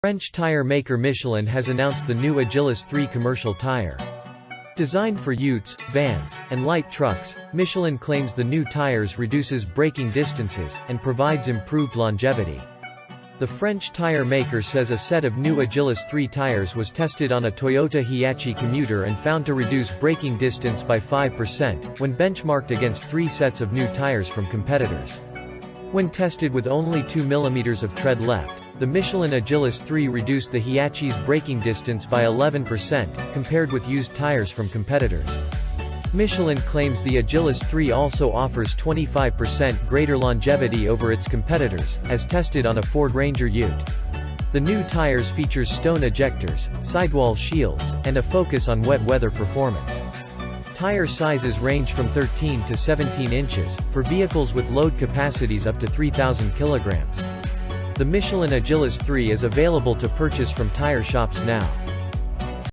French tire maker Michelin has announced the new Agilis 3 commercial tire. Designed for utes, vans, and light trucks, Michelin claims the new tires reduces braking distances, and provides improved longevity. The French tire maker says a set of new Agilis 3 tires was tested on a Toyota Hiace commuter and found to reduce braking distance by 5%, when benchmarked against 3 sets of new tires from competitors. When tested with only 2 mm of tread left, the Michelin Agilis 3 reduced the Hiace's braking distance by 11%, compared with used tires from competitors. Michelin claims the Agilis 3 also offers 25% greater longevity over its competitors, as tested on a Ford Ranger Ute. The new tires features stone ejectors, sidewall shields, and a focus on wet weather performance. Tire sizes range from 13 to 17 inches, for vehicles with load capacities up to 3,000 kilograms. The Michelin Agilis 3 is available to purchase from tire shops now.